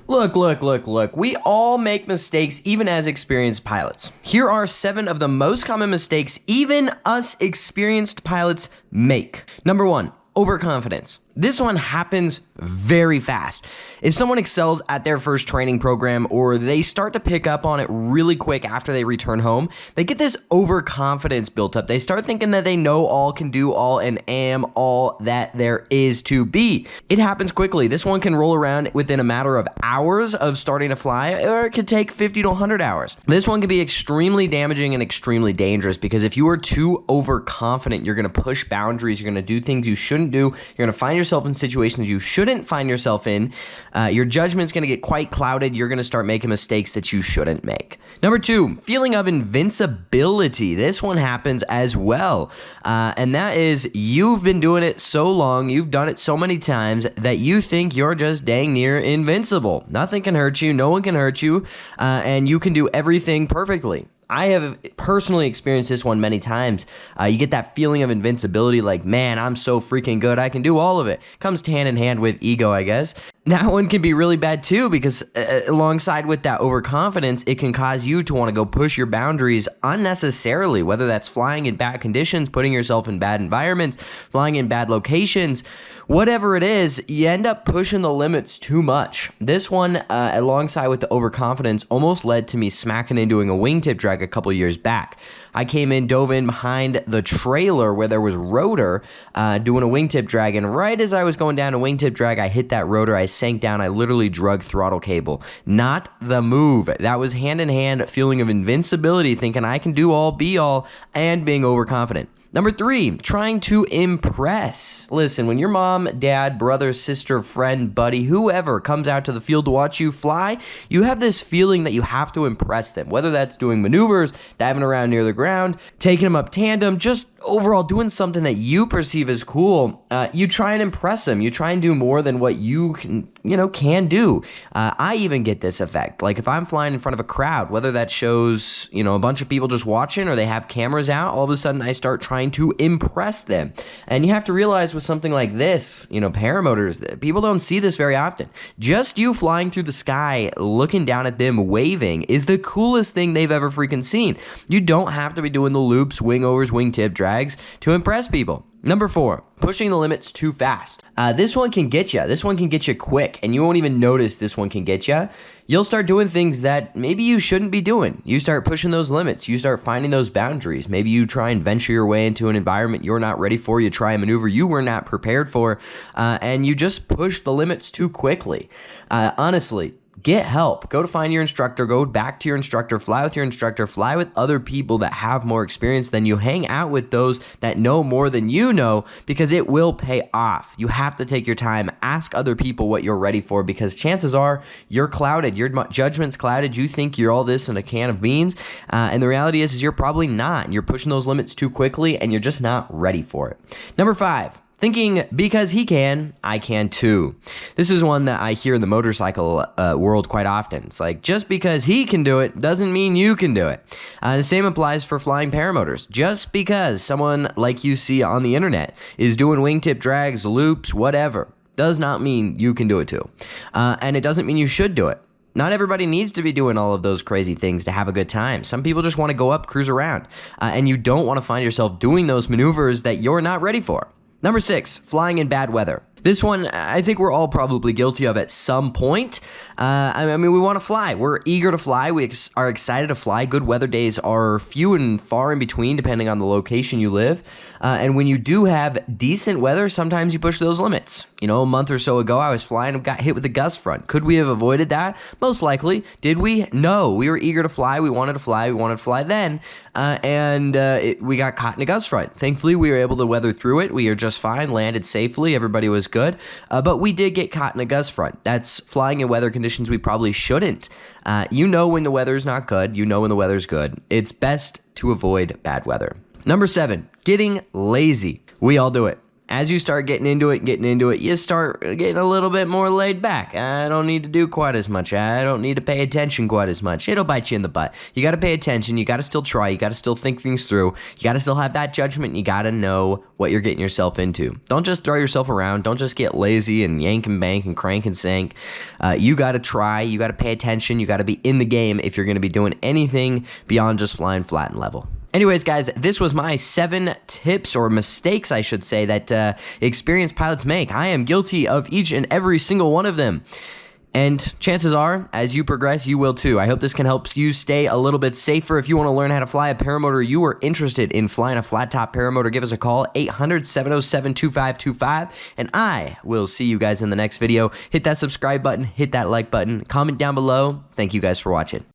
Look. We all make mistakes, even as experienced pilots. Here are 7 of the most common mistakes even us experienced pilots make. Number 1, overconfidence. This one happens very fast. If someone excels at their first training program or they start to pick up on it really quick after they return home, they get this overconfidence built up. They start thinking that they know all, can do all, and am all that there is to be. It happens quickly. This one can roll around within a matter of hours of starting to fly, or it could take 50 to 100 hours. This one can be extremely damaging and extremely dangerous because if you are too overconfident, you're going to push boundaries, you're going to do things you shouldn't do, you're going to find yourself in situations you shouldn't find yourself in. Your judgment's going to get quite clouded. You're going to start making mistakes that you shouldn't make. Number 2, feeling of invincibility. This one happens as well. And that is you've been doing it so long, you've done it so many times that you think you're just dang near invincible. Nothing can hurt you. No one can hurt you. And you can do everything perfectly. I have personally experienced this one many times. You get that feeling of invincibility like, man, I'm so freaking good. I can do all of it. Comes hand in hand with ego, I guess. That one can be really bad too because alongside with that overconfidence, it can cause you to want to go push your boundaries unnecessarily, whether that's flying in bad conditions, putting yourself in bad environments, flying in bad locations, whatever it is, you end up pushing the limits too much. This one, alongside with the overconfidence, almost led to me smacking into doing a wingtip drag a couple years back. I dove in behind the trailer where there was rotor, doing a wingtip drag, and right as I was going down a wingtip drag, I hit that rotor, I sank down, I literally drug throttle cable. Not the move. That was hand in hand feeling of invincibility, thinking I can do all, be all, and being overconfident. Number 3, trying to impress. Listen, when your mom, dad, brother, sister, friend, buddy, whoever comes out to the field to watch you fly, you have this feeling that you have to impress them, whether that's doing maneuvers, diving around near the ground, taking them up tandem, just overall doing something that you perceive as cool. You try and impress them. You try and do more than what you can do. I even get this effect. Like if I'm flying in front of a crowd, whether that shows, a bunch of people just watching or they have cameras out, all of a sudden I start trying to impress them. And you have to realize with something like this, paramotors, people don't see this very often. Just you flying through the sky, looking down at them, waving is the coolest thing they've ever freaking seen. You don't have to be doing the loops, wing overs, wingtip drags to impress people. Number 4, pushing the limits too fast. This one can get you. This one can get you quick, and you won't even notice this one can get you. You'll start doing things that maybe you shouldn't be doing. You start pushing those limits. You start finding those boundaries. Maybe you try and venture your way into an environment you're not ready for. You try a maneuver you were not prepared for, and you just push the limits too quickly. Honestly, get help. Go to find your instructor. Go back to your instructor. Fly with your instructor. Fly with other people that have more experience than you. Hang out with those that know more than you know because it will pay off. You have to take your time. Ask other people what you're ready for because chances are you're clouded. Your judgment's clouded. You think you're all this in a can of beans. And the reality is you're probably not. You're pushing those limits too quickly and you're just not ready for it. Number 5. Thinking because he can, I can too. This is one that I hear in the motorcycle world quite often. It's like, just because he can do it doesn't mean you can do it. The same applies for flying paramotors. Just because someone like you see on the internet is doing wingtip drags, loops, whatever, does not mean you can do it too. And it doesn't mean you should do it. Not everybody needs to be doing all of those crazy things to have a good time. Some people just want to go up, cruise around. And you don't want to find yourself doing those maneuvers that you're not ready for. Number 6, flying in bad weather. This one, I think we're all probably guilty of at some point. We want to fly. We're eager to fly. We are excited to fly. Good weather days are few and far in between, depending on the location you live. And when you do have decent weather, sometimes you push those limits. A month or so ago, I was flying and got hit with a gust front. Could we have avoided that? Most likely. Did we? No. We were eager to fly. We wanted to fly. We wanted to fly then. We got caught in a gust front. Thankfully, we were able to weather through it. We are just fine, landed safely. Everybody was good. But we did get caught in a gust front. That's flying in weather conditions we probably shouldn't. When the weather's not good. When the weather's good. It's best to avoid bad weather. Number 7, getting lazy. We all do it. as you start getting into it, you start getting a little bit more laid back. I don't need to do quite as much. I don't need to pay attention quite as much. It'll bite you in the butt. You got to pay attention. You got to still try. You got to still think things through. You got to still have that judgment. You got to know what you're getting yourself into. Don't just throw yourself around. Don't just get lazy and yank and bank and crank and sank. You got to try. You got to pay attention. You got to be in the game if you're going to be doing anything beyond just flying flat and level. Anyways, guys, this was my 7 tips, or mistakes, I should say, that experienced pilots make. I am guilty of each and every single one of them. And chances are, as you progress, you will too. I hope this can help you stay a little bit safer. If you want to learn how to fly a paramotor, you are interested in flying a flat top paramotor, give us a call, 800-707-2525, and I will see you guys in the next video. Hit that subscribe button, hit that like button, comment down below. Thank you guys for watching.